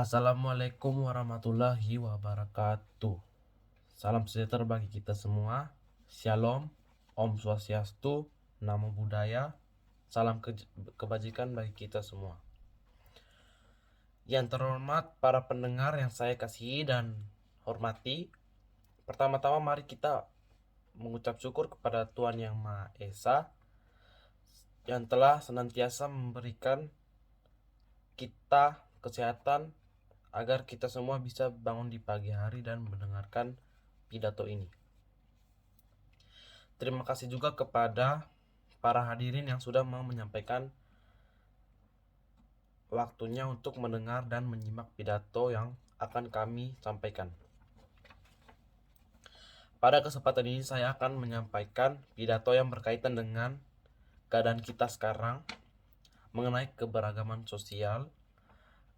Assalamualaikum warahmatullahi wabarakatuh. Salam sejahtera bagi kita semua. Shalom, Om Swastiastu, Namo Buddhaya. Salam kebajikan bagi kita semua. Yang terhormat para pendengar yang saya kasihi dan hormati, pertama-tama mari kita mengucap syukur kepada Tuhan Yang Maha Esa yang telah senantiasa memberikan kita kesehatan agar kita semua bisa bangun di pagi hari dan mendengarkan pidato ini. Terima kasih juga kepada para hadirin yang sudah mau menyampaikan waktunya untuk mendengar dan menyimak pidato yang akan kami sampaikan. Pada kesempatan ini saya akan menyampaikan pidato yang berkaitan dengan keadaan kita sekarang mengenai keberagaman sosial,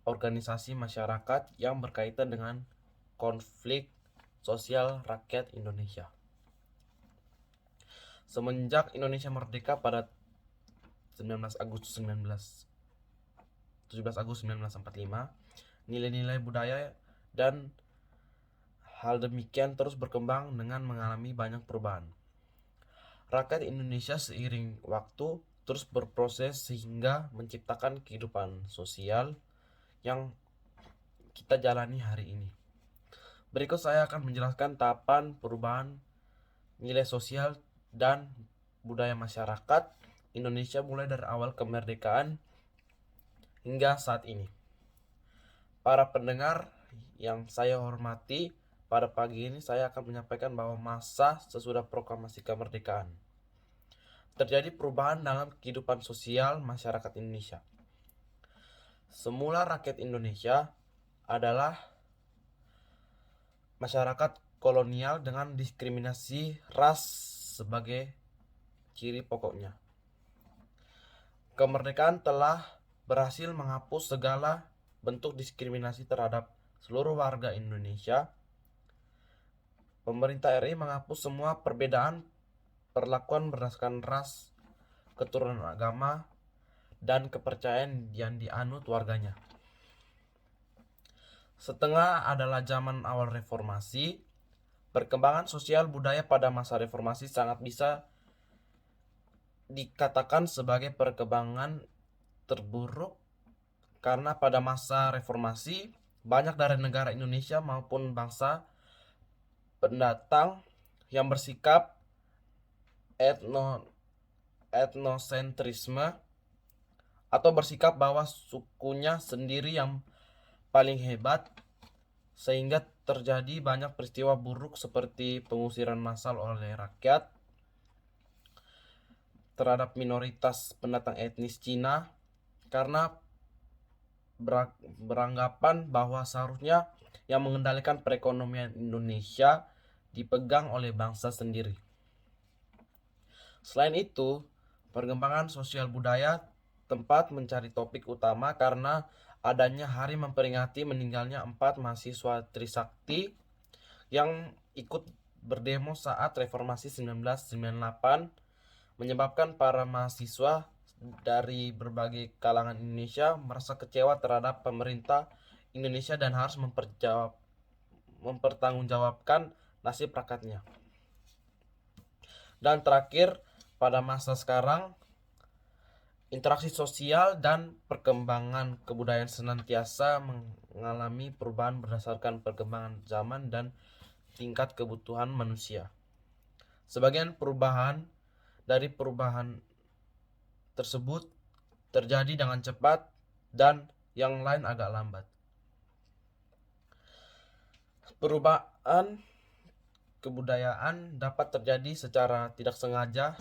organisasi masyarakat yang berkaitan dengan konflik sosial rakyat Indonesia. Semenjak Indonesia merdeka pada 17 Agustus 1945, nilai-nilai budaya dan hal demikian terus berkembang dengan mengalami banyak perubahan. Rakyat Indonesia seiring waktu terus berproses sehingga menciptakan kehidupan sosial yang kita jalani hari ini. Berikut saya akan menjelaskan tahapan perubahan nilai sosial dan budaya masyarakat Indonesia mulai dari awal kemerdekaan hingga saat ini. Para pendengar yang saya hormati, pada pagi ini saya akan menyampaikan bahwa masa sesudah proklamasi kemerdekaan terjadi perubahan dalam kehidupan sosial masyarakat Indonesia. Semula rakyat Indonesia adalah masyarakat kolonial dengan diskriminasi ras sebagai ciri pokoknya. Kemerdekaan telah berhasil menghapus segala bentuk diskriminasi terhadap seluruh warga Indonesia. Pemerintah RI menghapus semua perbedaan perlakuan berdasarkan ras, keturunan agama, dan kepercayaan yang dianut warganya. Setengah adalah zaman awal reformasi. Perkembangan sosial budaya pada masa reformasi sangat bisa dikatakan sebagai perkembangan terburuk karena pada masa reformasi banyak dari negara Indonesia maupun bangsa pendatang yang bersikap etnosentrisme atau bersikap bahwa sukunya sendiri yang paling hebat, sehingga terjadi banyak peristiwa buruk seperti pengusiran massal oleh rakyat terhadap minoritas pendatang etnis Cina karena beranggapan bahwa seharusnya yang mengendalikan perekonomian Indonesia dipegang oleh bangsa sendiri. Selain itu, perkembangan sosial budaya tempat mencari topik utama karena adanya hari memperingati meninggalnya 4 mahasiswa Trisakti yang ikut berdemo saat reformasi 1998, menyebabkan para mahasiswa dari berbagai kalangan Indonesia merasa kecewa terhadap pemerintah Indonesia dan harus mempertanggungjawabkan nasib rakyatnya. Dan terakhir, pada masa sekarang, interaksi sosial dan perkembangan kebudayaan senantiasa mengalami perubahan berdasarkan perkembangan zaman dan tingkat kebutuhan manusia. Sebagian dari perubahan tersebut terjadi dengan cepat dan yang lain agak lambat. Perubahan kebudayaan dapat terjadi secara tidak sengaja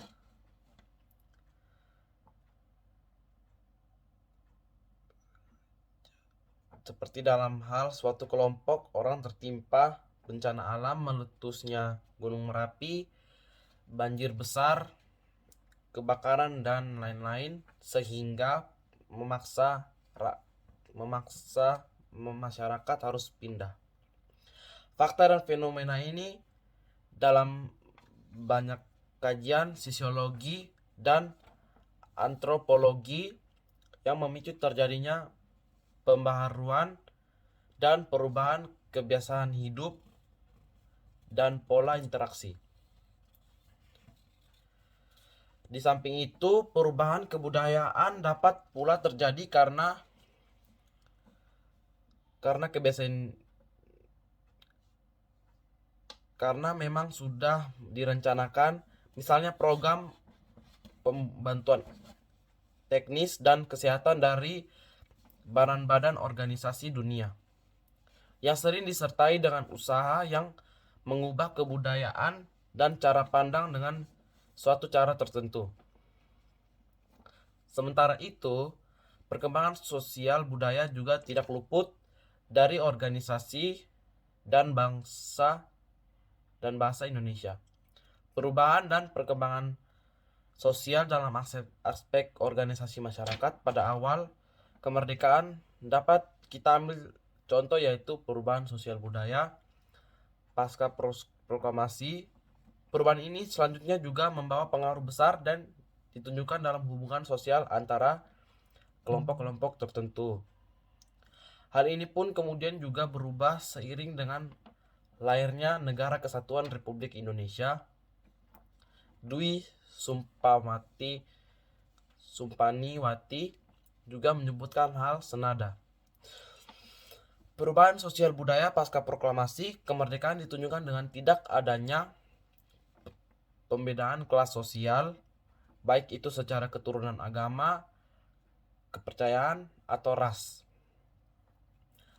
seperti dalam hal suatu kelompok orang tertimpa bencana alam, meletusnya Gunung Merapi, banjir besar, kebakaran, dan lain-lain, sehingga memaksa masyarakat harus pindah. Fakta dan fenomena ini dalam banyak kajian sosiologi dan antropologi yang memicu terjadinya pembaharuan dan perubahan kebiasaan hidup dan pola interaksi. Di samping itu, perubahan kebudayaan dapat pula terjadi karena memang sudah direncanakan, misalnya program pembantuan teknis dan kesehatan dari badan-badan organisasi dunia, yang sering disertai dengan usaha yang mengubah kebudayaan dan cara pandang dengan suatu cara tertentu. Sementara itu, perkembangan sosial budaya juga tidak luput dari organisasi dan bahasa Indonesia. Perubahan dan perkembangan sosial dalam aspek organisasi masyarakat pada awal kemerdekaan dapat kita ambil contoh, yaitu perubahan sosial budaya pasca proklamasi. Perubahan ini selanjutnya juga membawa pengaruh besar dan ditunjukkan dalam hubungan sosial antara kelompok-kelompok tertentu. Hal ini pun kemudian juga berubah seiring dengan lahirnya Negara Kesatuan Republik Indonesia. Dwi Sumpaniwati juga menyebutkan hal senada. Perubahan sosial budaya pasca proklamasi kemerdekaan ditunjukkan dengan tidak adanya pembedaan kelas sosial, baik itu secara keturunan agama, kepercayaan, atau ras.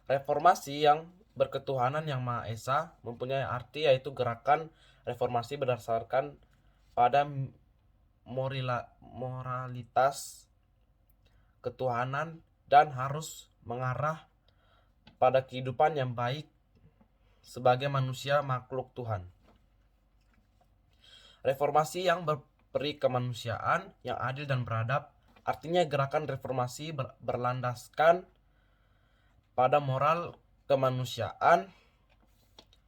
Reformasi yang berketuhanan yang Maha Esa mempunyai arti, yaitu gerakan reformasi berdasarkan pada moralitas ketuhanan dan harus mengarah pada kehidupan yang baik sebagai manusia makhluk Tuhan. Reformasi yang berperi kemanusiaan yang adil dan beradab, artinya gerakan reformasi berlandaskan pada moral kemanusiaan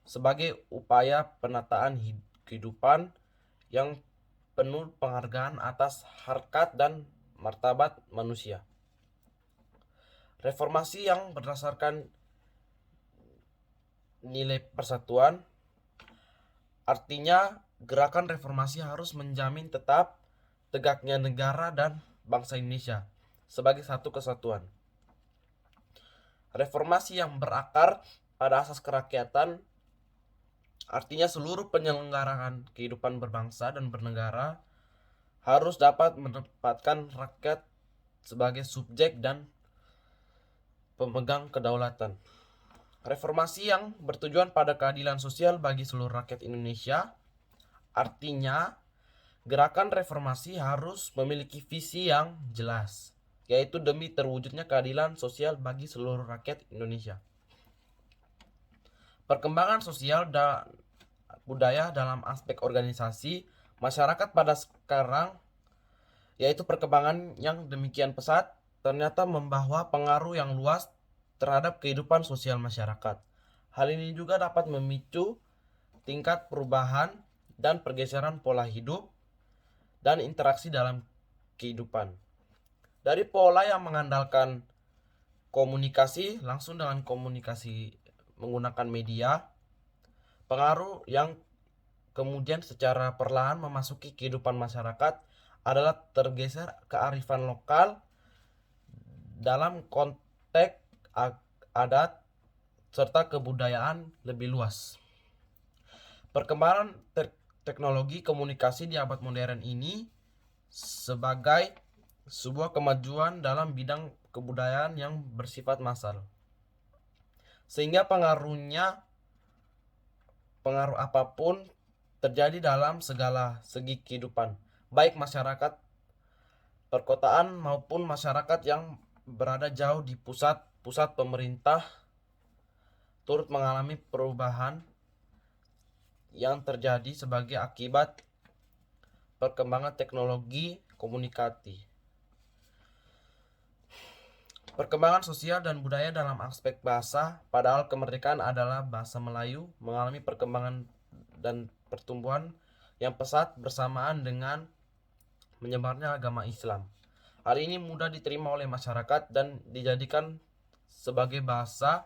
sebagai upaya penataan kehidupan yang penuh penghargaan atas harkat dan martabat manusia. Reformasi yang berdasarkan nilai persatuan, artinya gerakan reformasi harus menjamin tetap tegaknya negara dan bangsa Indonesia sebagai satu kesatuan. Reformasi yang berakar pada asas kerakyatan, artinya seluruh penyelenggaraan kehidupan berbangsa dan bernegara harus dapat menempatkan rakyat sebagai subjek dan pemegang kedaulatan. Reformasi yang bertujuan pada keadilan sosial bagi seluruh rakyat Indonesia, artinya gerakan reformasi harus memiliki visi yang jelas, yaitu demi terwujudnya keadilan sosial bagi seluruh rakyat Indonesia. Perkembangan sosial dan budaya dalam aspek organisasi masyarakat pada sekarang, yaitu perkembangan yang demikian pesat, ternyata membawa pengaruh yang luas terhadap kehidupan sosial masyarakat. Hal ini juga dapat memicu tingkat perubahan dan pergeseran pola hidup dan interaksi dalam kehidupan. Dari pola yang mengandalkan komunikasi langsung dengan komunikasi menggunakan media, pengaruh yang kemudian secara perlahan memasuki kehidupan masyarakat adalah tergeser kearifan lokal dalam konteks adat serta kebudayaan lebih luas. Perkembangan teknologi komunikasi di abad modern ini sebagai sebuah kemajuan dalam bidang kebudayaan yang bersifat massal, sehingga pengaruh apapun terjadi dalam segala segi kehidupan, baik masyarakat perkotaan maupun masyarakat yang berada jauh di pusat pemerintah, turut mengalami perubahan yang terjadi sebagai akibat perkembangan teknologi komunikasi. Perkembangan sosial dan budaya dalam aspek bahasa, padahal kemerdekaan adalah bahasa Melayu, mengalami perkembangan dan pertumbuhan yang pesat bersamaan dengan menyebarnya agama Islam. Hal ini mudah diterima oleh masyarakat dan dijadikan sebagai bahasa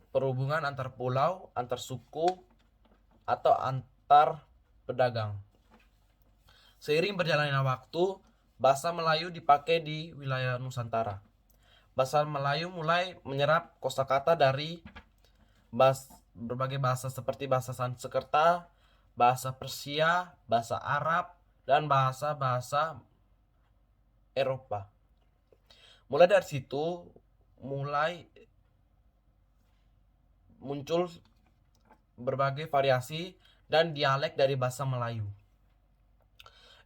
perhubungan antar pulau, antar suku, atau antar pedagang. Seiring berjalannya waktu, bahasa Melayu dipakai di wilayah Nusantara. Bahasa Melayu mulai menyerap kosakata dari berbagai bahasa seperti bahasa Sanskerta, bahasa Persia, bahasa Arab, dan bahasa-bahasa Eropa. Mulai dari situ mulai muncul berbagai variasi dan dialek dari bahasa Melayu.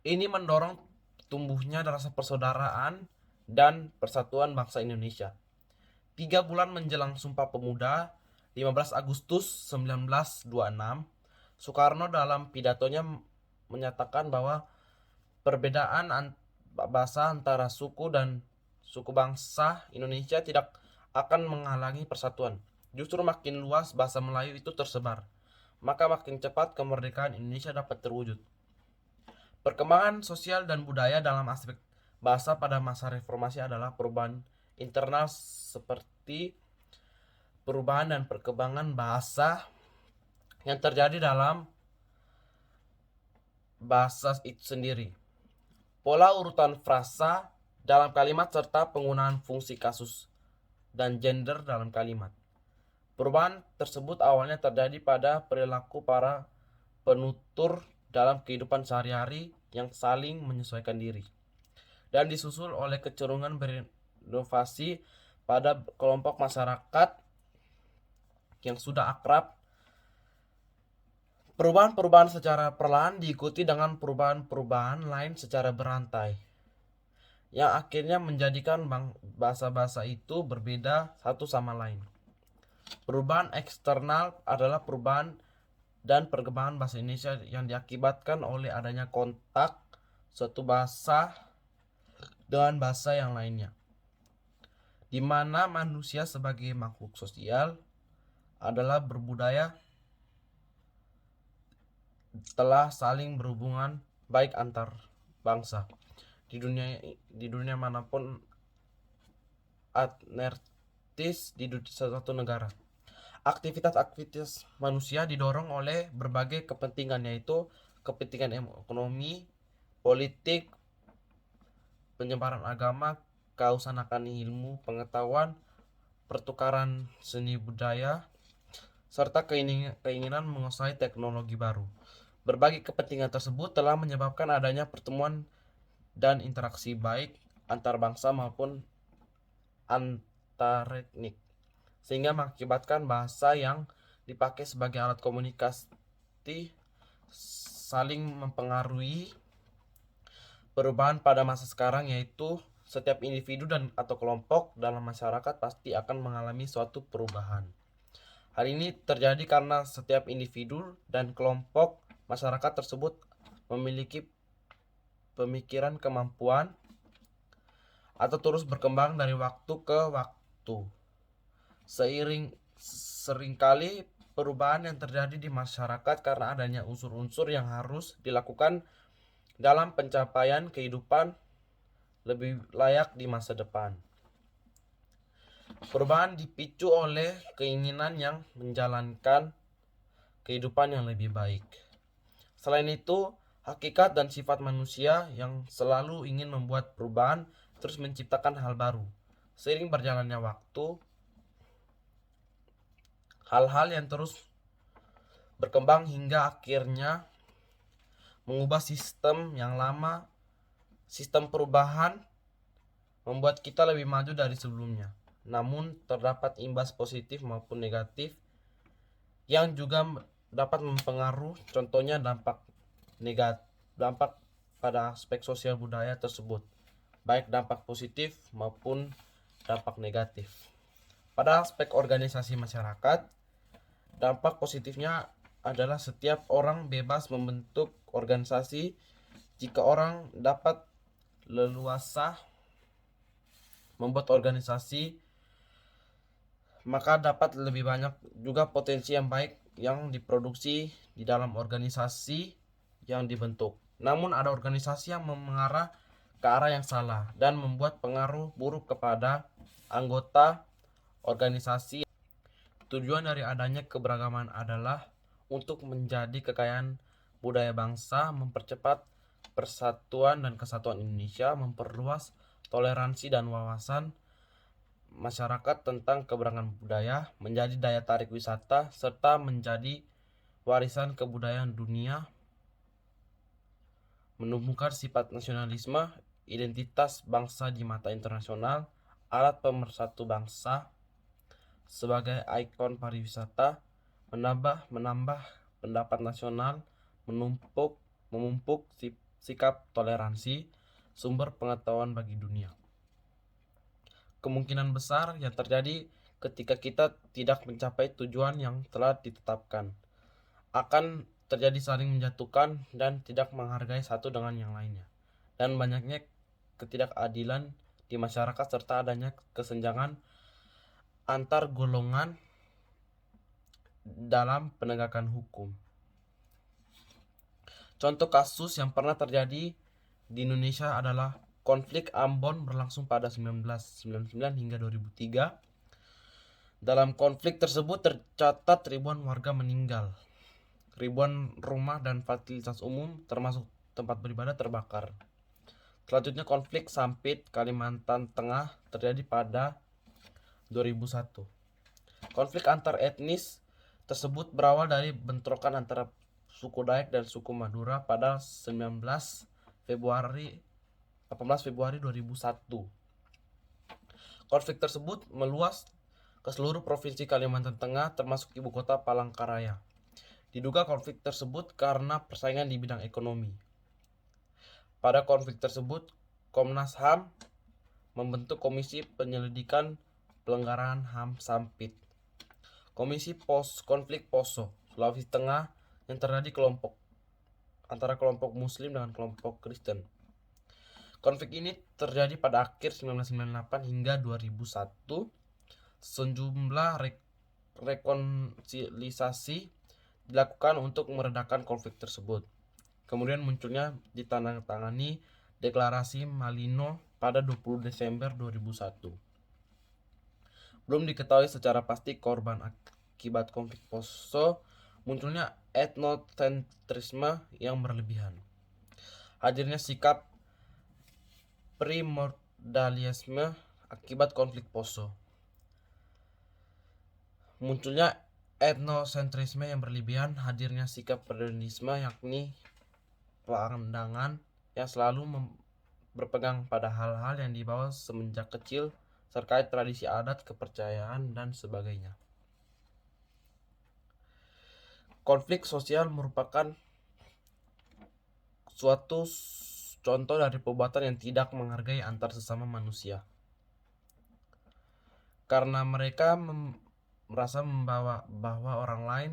Ini mendorong tumbuhnya rasa persaudaraan dan persatuan bangsa Indonesia. 3 bulan menjelang Sumpah Pemuda, 15 Agustus 1926, Soekarno dalam pidatonya menyatakan bahwa perbedaan bahasa antara suku dan suku bangsa Indonesia tidak akan menghalangi persatuan. Justru makin luas bahasa Melayu itu tersebar, maka makin cepat kemerdekaan Indonesia dapat terwujud. Perkembangan sosial dan budaya dalam aspek bahasa pada masa reformasi adalah perubahan internal seperti perubahan dan perkembangan bahasa yang terjadi dalam bahasa itu sendiri. Pola urutan frasa dalam kalimat serta penggunaan fungsi kasus dan gender dalam kalimat. Perubahan tersebut awalnya terjadi pada perilaku para penutur dalam kehidupan sehari-hari yang saling menyesuaikan diri, dan disusul oleh kecenderungan berinovasi pada kelompok masyarakat yang sudah akrab. Perubahan-perubahan secara perlahan diikuti dengan perubahan-perubahan lain secara berantai, yang akhirnya menjadikan bahasa-bahasa itu berbeda satu sama lain. Perubahan eksternal adalah perubahan dan perkembangan bahasa Indonesia yang diakibatkan oleh adanya kontak suatu bahasa dengan bahasa yang lainnya, di mana manusia sebagai makhluk sosial adalah berbudaya telah saling berhubungan baik antar bangsa di dunia manapun etnis di suatu negara. Aktivitas manusia didorong oleh berbagai kepentingan, yaitu kepentingan ekonomi, politik, penyebaran agama, kehausan akan ilmu pengetahuan, pertukaran seni budaya, serta keinginan menguasai teknologi baru. Berbagai kepentingan tersebut telah menyebabkan adanya pertemuan dan interaksi baik antar bangsa maupun antar etnik, sehingga mengakibatkan bahasa yang dipakai sebagai alat komunikasi saling mempengaruhi. Perubahan pada masa sekarang yaitu setiap individu dan atau kelompok dalam masyarakat pasti akan mengalami suatu perubahan. Hal ini terjadi karena setiap individu dan kelompok masyarakat tersebut memiliki pemikiran, kemampuan, atau terus berkembang dari waktu ke waktu. Seringkali perubahan yang terjadi di masyarakat karena adanya unsur-unsur yang harus dilakukan dalam pencapaian kehidupan lebih layak di masa depan. Perubahan dipicu oleh keinginan yang menjalankan kehidupan yang lebih baik. Selain itu, hakikat dan sifat manusia yang selalu ingin membuat perubahan terus menciptakan hal baru. Seiring berjalannya waktu, hal-hal yang terus berkembang hingga akhirnya mengubah sistem yang lama. Sistem perubahan membuat kita lebih maju dari sebelumnya. Namun terdapat imbas positif maupun negatif yang juga dapat mempengaruhi, contohnya dampak pada aspek sosial budaya tersebut, baik dampak positif maupun dampak negatif. Pada aspek organisasi masyarakat, dampak positifnya adalah setiap orang bebas membentuk organisasi. Jika orang dapat leluasa membuat organisasi, maka dapat lebih banyak juga potensi yang baik yang diproduksi di dalam organisasi yang dibentuk. Namun ada organisasi yang mengarah ke arah yang salah dan membuat pengaruh buruk kepada anggota organisasi. Tujuan dari adanya keberagaman adalah untuk menjadi kekayaan budaya bangsa, mempercepat persatuan dan kesatuan Indonesia, memperluas toleransi dan wawasan masyarakat tentang keberagaman budaya, menjadi daya tarik wisata, serta menjadi warisan kebudayaan dunia, menumbuhkan sifat nasionalisme, identitas bangsa di mata internasional, alat pemersatu bangsa sebagai ikon pariwisata, menambah pendapat nasional, memupuk sikap toleransi, sumber pengetahuan bagi dunia. Kemungkinan besar yang terjadi ketika kita tidak mencapai tujuan yang telah ditetapkan, akan terjadi saling menjatuhkan dan tidak menghargai satu dengan yang lainnya, dan banyaknya ketidakadilan di masyarakat serta adanya kesenjangan antar golongan dalam penegakan hukum. Contoh kasus yang pernah terjadi di Indonesia adalah konflik Ambon berlangsung pada 1999 hingga 2003. Dalam konflik tersebut tercatat ribuan warga meninggal. Ribuan rumah dan fasilitas umum termasuk tempat beribadah terbakar. Selanjutnya konflik Sampit, Kalimantan Tengah terjadi pada 2001. Konflik antar etnis tersebut berawal dari bentrokan antara suku Dayak dan suku Madura pada 18 Februari 2001. Konflik tersebut meluas ke seluruh provinsi Kalimantan Tengah termasuk ibu kota Palangkaraya. Diduga konflik tersebut karena persaingan di bidang ekonomi. Pada konflik tersebut, Komnas HAM membentuk Komisi Penyelidikan Pelanggaran HAM Sampit. Komisi Konflik Poso, Sulawesi Tengah yang terjadi antara kelompok Muslim dengan kelompok Kristen. Konflik ini terjadi pada akhir 1998 hingga 2001. Sejumlah rekonsiliasi dilakukan untuk meredakan konflik tersebut. Kemudian munculnya ditandatangani Deklarasi Malino pada 20 Desember 2001. Belum diketahui secara pasti korban akibat konflik Poso. Munculnya etnosentrisme yang berlebihan. Hadirnya sikap primordialisme akibat konflik Poso. Munculnya etnosentrisme yang berlebihan, hadirnya sikap primordialisme yakni pandangan yang selalu berpegang pada hal-hal yang dibawa semenjak kecil terkait tradisi adat, kepercayaan, dan sebagainya. Konflik sosial merupakan suatu contoh dari perbuatan yang tidak menghargai antar sesama manusia. Karena mereka merasa bahwa orang lain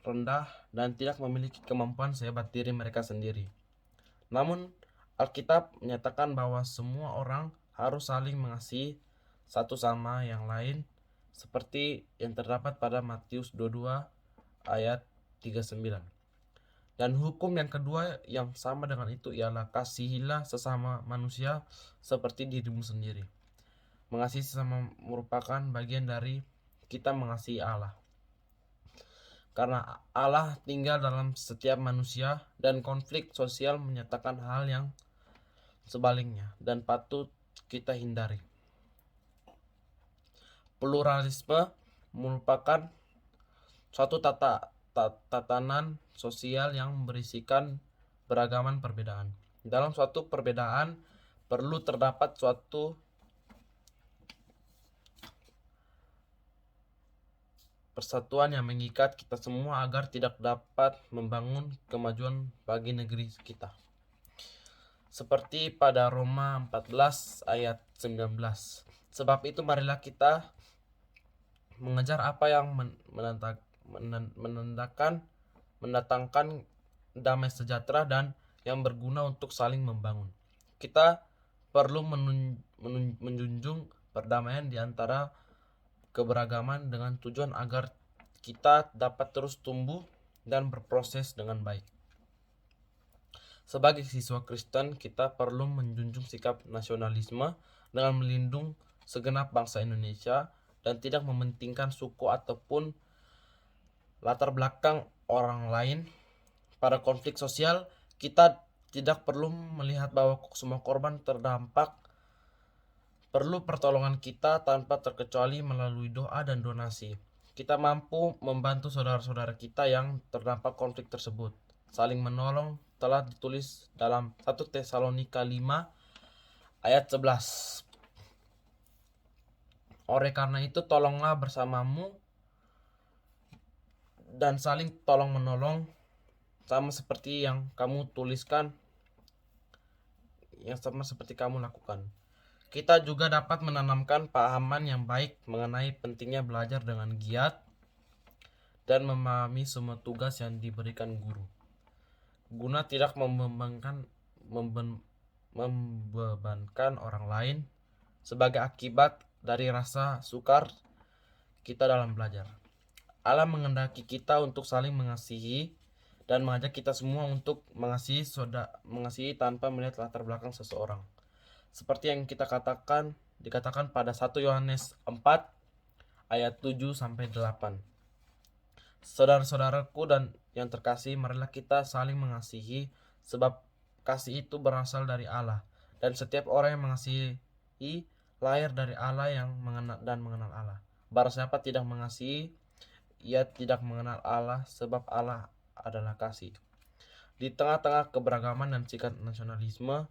rendah dan tidak memiliki kemampuan sehebat diri mereka sendiri. Namun, Alkitab menyatakan bahwa semua orang harus saling mengasihi satu sama yang lain, seperti yang terdapat pada Matius 22 ayat 39. Dan hukum yang kedua yang sama dengan itu ialah kasihilah sesama manusia seperti dirimu sendiri. Mengasihi sesama merupakan bagian dari kita mengasihi Allah. Karena Allah tinggal dalam setiap manusia dan konflik sosial menyatakan hal yang sebaliknya dan patut kita hindari. Pluralisme merupakan suatu tatanan sosial yang berisikan beragaman perbedaan. Dalam suatu perbedaan perlu terdapat suatu persatuan yang mengikat kita semua agar tidak dapat membangun kemajuan bagi negeri kita. Seperti pada Roma 14 ayat 19. Sebab itu marilah kita mengejar apa yang mendatangkan damai sejahtera dan yang berguna untuk saling membangun. Kita perlu menjunjung perdamaian di antara keberagaman dengan tujuan agar kita dapat terus tumbuh dan berproses dengan baik. Sebagai siswa Kristen, kita perlu menjunjung sikap nasionalisme dengan melindungi segenap bangsa Indonesia dan tidak mementingkan suku ataupun latar belakang orang lain. Pada konflik sosial, kita tidak perlu melihat bahwa semua korban terdampak perlu pertolongan kita tanpa terkecuali melalui doa dan donasi. Kita mampu membantu saudara-saudara kita yang terdampak konflik tersebut. Saling menolong telah ditulis dalam 1 Tesalonika 5 ayat 11. Oleh karena itu, tolonglah bersamamu dan saling tolong menolong, sama seperti yang kamu tuliskan, yang sama seperti kamu lakukan. Kita juga dapat menanamkan pahaman yang baik mengenai pentingnya belajar dengan giat dan memahami semua tugas yang diberikan guru, guna tidak membebankan orang lain sebagai akibat dari rasa sukar kita dalam belajar. Allah mengendaki kita untuk saling mengasihi dan mengajak kita semua untuk mengasihi tanpa melihat latar belakang seseorang. Seperti yang dikatakan pada 1 Yohanes 4 ayat 7 sampai 8. Saudara-saudaraku dan yang terkasih, marilah kita saling mengasihi, sebab kasih itu berasal dari Allah, dan setiap orang yang mengasihi lahir dari Allah yang mengenal Allah. Barang siapa tidak mengasihi, ia tidak mengenal Allah, sebab Allah adalah kasih. Di tengah-tengah keberagaman dan sikap nasionalisme,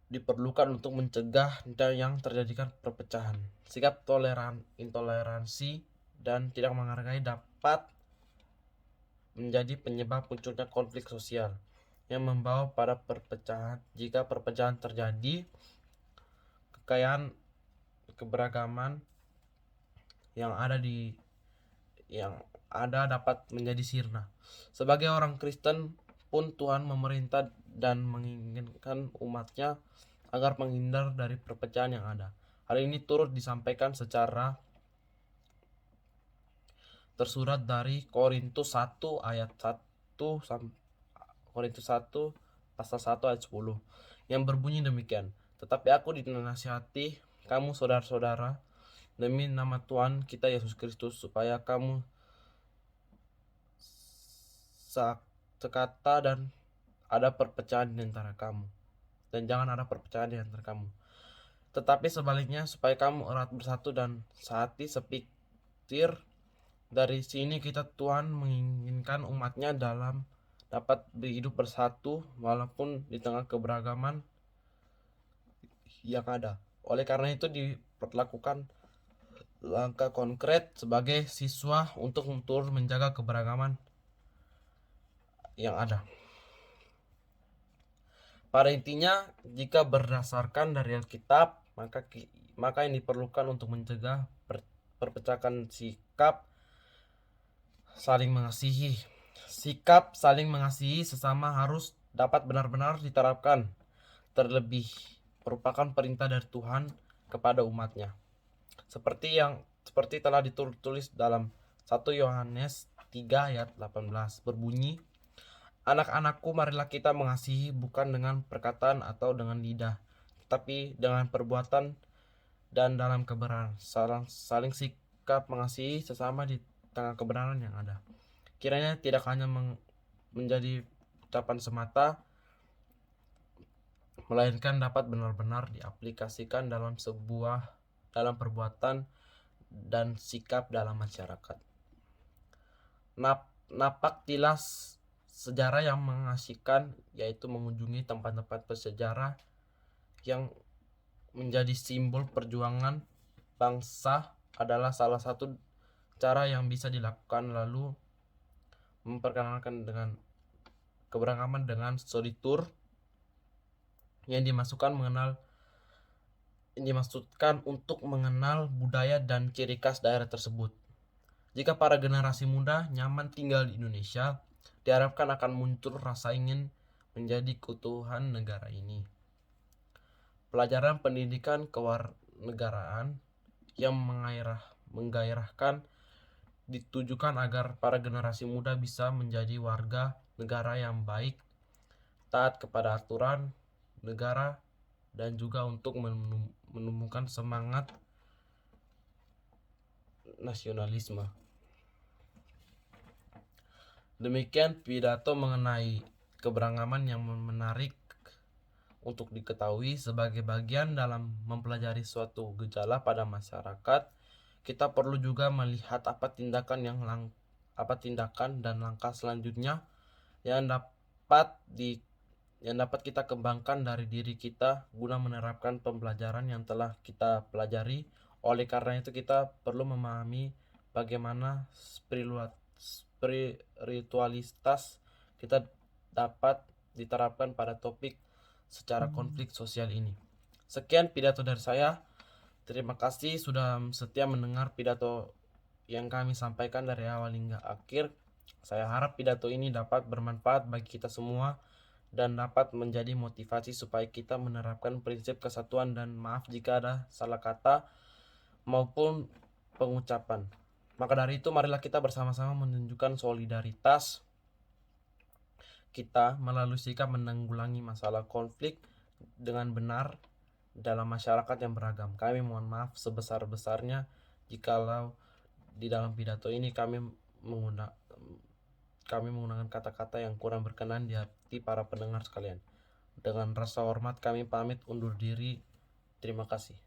diperlukan untuk mencegah yang terjadikan perpecahan. Sikap intoleransi dan tidak menghargai dapat menjadi penyebab munculnya konflik sosial yang membawa pada perpecahan. Jika perpecahan terjadi, kekayaan keberagaman yang ada dapat menjadi sirna. Sebagai orang Kristen pun, Tuhan memerintah dan menginginkan umatnya agar menghindar dari perpecahan yang ada. Hal ini turut disampaikan secara tersurat dari Korintus 1 ayat 1 Korintus 1 pasal 1 ayat 10 yang berbunyi demikian. Tetapi aku dinasihati kamu saudara-saudara demi nama Tuhan kita Yesus Kristus, supaya kamu sekata dan ada perpecahan di antara kamu, dan jangan ada perpecahan di antara kamu. Tetapi sebaliknya, supaya kamu erat bersatu dan sehati sepikir. Dari sini Tuhan menginginkan umatnya dapat hidup bersatu walaupun di tengah keberagaman yang ada. Oleh karena itu diperlakukan langkah konkret sebagai siswa untuk turut menjaga keberagaman yang ada. Pada intinya, jika berdasarkan dari Alkitab, maka yang diperlukan untuk mencegah perpecahan sikap saling mengasihi. Sikap saling mengasihi sesama harus dapat benar-benar diterapkan. Terlebih merupakan perintah dari Tuhan kepada umatnya. Seperti telah ditulis dalam 1 Yohanes 3 ayat 18 berbunyi, anak-anakku, marilah kita mengasihi bukan dengan perkataan atau dengan lidah, tetapi dengan perbuatan dan dalam kebenaran. Saling sikap mengasihi sesama di tengah kebenaran yang ada. Kiranya tidak hanya menjadi ucapan semata, melainkan dapat benar-benar diaplikasikan dalam perbuatan dan sikap dalam masyarakat. Napak tilas sejarah yang mengasihkan, yaitu mengunjungi tempat-tempat bersejarah yang menjadi simbol perjuangan bangsa, adalah salah satu cara yang bisa dilakukan. Lalu memperkenalkan dengan keberagaman dengan studi tour yang dimaksudkan untuk mengenal budaya dan ciri khas daerah tersebut. Jika para generasi muda nyaman tinggal di Indonesia, diharapkan akan muncul rasa ingin menjadi keutuhan negara ini. Pelajaran pendidikan kewarganegaraan yang menggairahkan ditujukan agar para generasi muda bisa menjadi warga negara yang baik, taat kepada aturan negara, dan juga untuk menumbuhkan semangat nasionalisme. Demikian pidato mengenai keberagaman yang menarik untuk diketahui. Sebagai bagian dalam mempelajari suatu gejala pada masyarakat, kita perlu juga melihat apa tindakan dan langkah selanjutnya yang dapat kita kembangkan dari diri kita guna menerapkan pembelajaran yang telah kita pelajari. Oleh karena itu kita perlu memahami bagaimana spiritualitas kita dapat diterapkan pada topik secara konflik sosial ini. Sekian pidato dari saya. Terima kasih sudah setia mendengar pidato yang kami sampaikan dari awal hingga akhir. Saya harap pidato ini dapat bermanfaat bagi kita semua dan dapat menjadi motivasi supaya kita menerapkan prinsip kesatuan dan maaf jika ada salah kata maupun pengucapan. Maka dari itu marilah kita bersama-sama menunjukkan solidaritas kita melalui sikap menanggulangi masalah konflik dengan benar dalam masyarakat yang beragam. Kami mohon maaf sebesar-besarnya jikalau di dalam pidato ini kami menggunakan kata-kata yang kurang berkenan di hati para pendengar sekalian. Dengan rasa hormat kami pamit undur diri. Terima kasih.